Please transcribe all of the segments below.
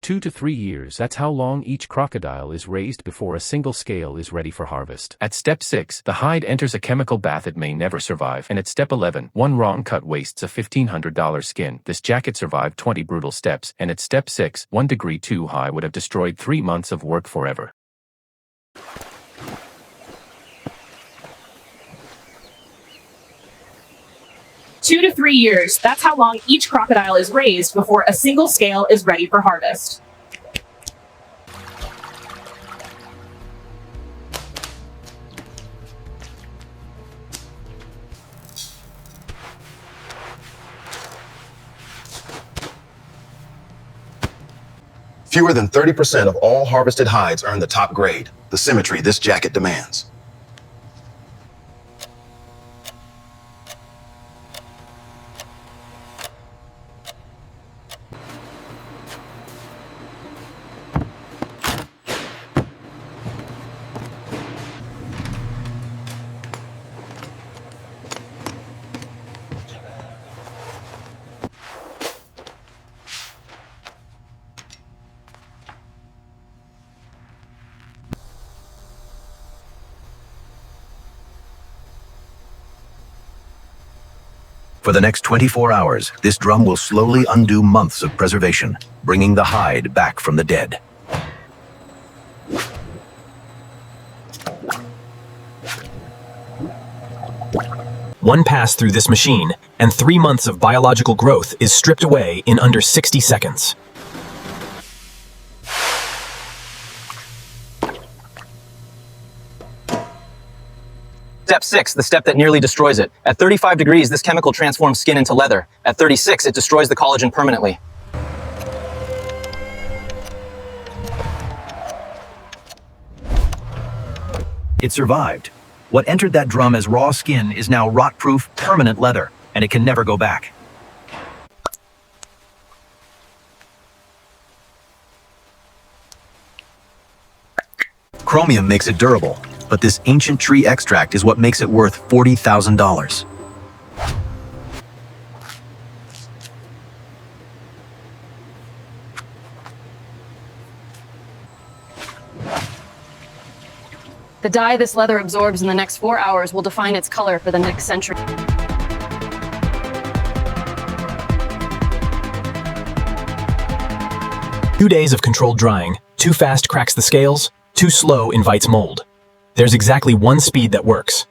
2 to 3 years. That's how long each crocodile is raised before a single scale is ready for harvest. At step 6, the hide enters a chemical bath it may never survive. And at step 11, one wrong cut wastes a $1,500 skin. This jacket survived 20 brutal steps. And at step 6, 1 degree too high would have destroyed 3 months of work forever. Two to 3 years. That's how long each crocodile is raised before a single scale is ready for harvest. Fewer than 30% of all harvested hides earn the top grade, the symmetry this jacket demands. For the next 24 hours, this drum will slowly undo months of preservation, bringing the hide back from the dead. One pass through this machine, and 3 months of biological growth is stripped away in under 60 seconds. Step 6, the step that nearly destroys it. At 35 degrees, this chemical transforms skin into leather. At 36, it destroys the collagen permanently. It survived. What entered that drum as raw skin is now rot-proof, permanent leather, and it can never go back. Chromium makes it durable, but this ancient tree extract is what makes it worth $40,000. The dye this leather absorbs in the next 4 hours will define its color for the next century. Two days of controlled drying. Too fast cracks the scales, too slow invites mold. There's exactly one speed that works.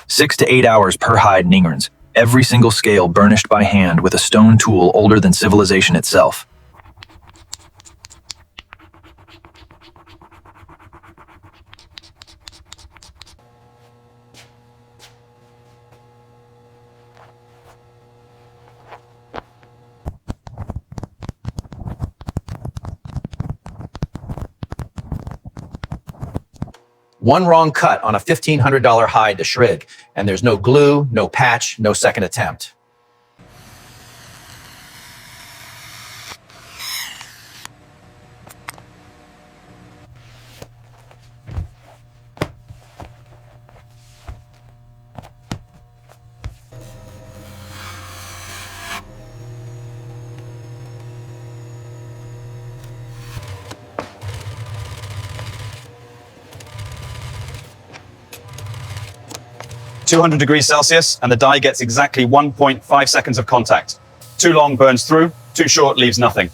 Six to 8 hours per hide Ningerns, every single scale burnished by hand with a stone tool older than civilization itself. One wrong cut on a $1,500 hide to shrig, and there's no glue, no patch, no second attempt. (200°C), and the die gets exactly 1.5 seconds of contact. Too long burns through, too short leaves nothing.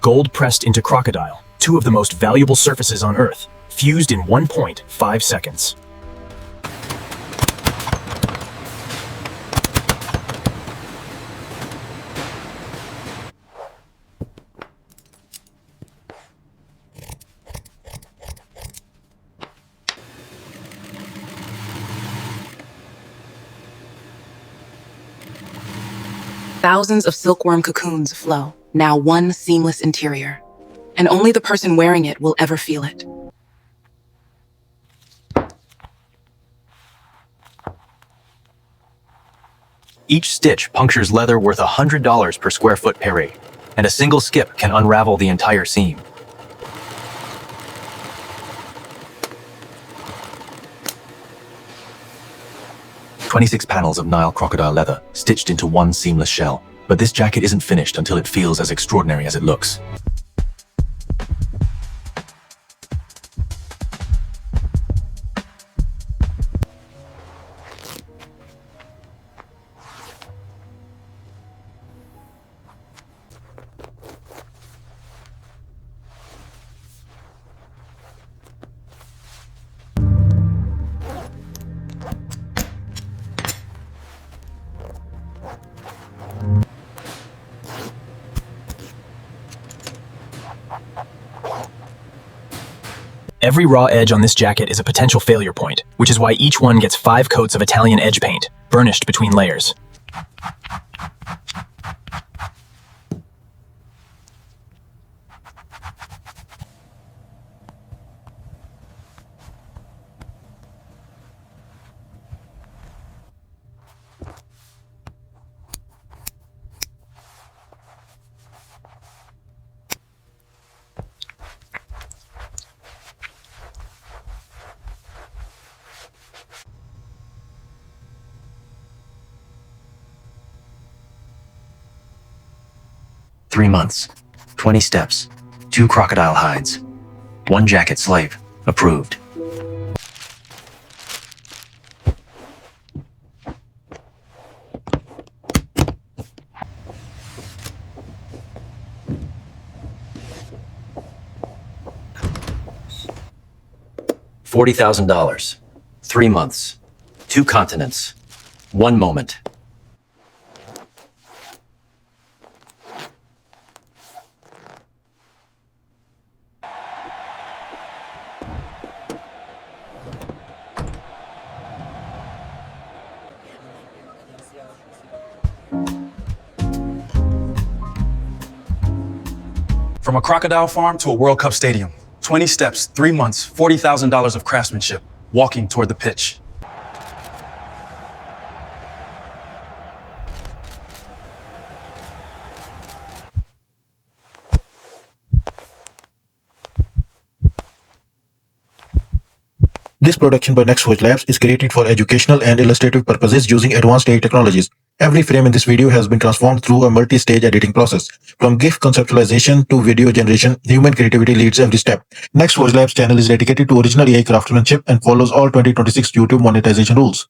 Gold pressed into Crocodile, two of the most valuable surfaces on Earth, fused in 1.5 seconds. Thousands of silkworm cocoons flow, now one seamless interior, and only the person wearing it will ever feel it. Each stitch punctures leather worth $100 per square foot paré, and a single skip can unravel the entire seam. "26 panels of Nile crocodile leather stitched into one seamless shell. But this jacket isn't finished until it feels as extraordinary as it looks. Every raw edge on this jacket is a potential failure point, which is why each one gets 5 coats of Italian edge paint, burnished between layers. Three months, 20 steps, 2 crocodile hides, 1 jacket slave. Approved. $40,000. 3 months, 2 continents, 1 moment. From a crocodile farm to a World Cup stadium. 20 steps, 3 months, $40,000 of craftsmanship, walking toward the pitch. This production by NextForge Labs is created for educational and illustrative purposes using advanced AI technologies. Every frame in this video has been transformed through a multi-stage editing process. From GIF conceptualization to video generation, human creativity leads every step. NextForge Labs channel is dedicated to original AI craftsmanship and follows all 2026 YouTube monetization rules.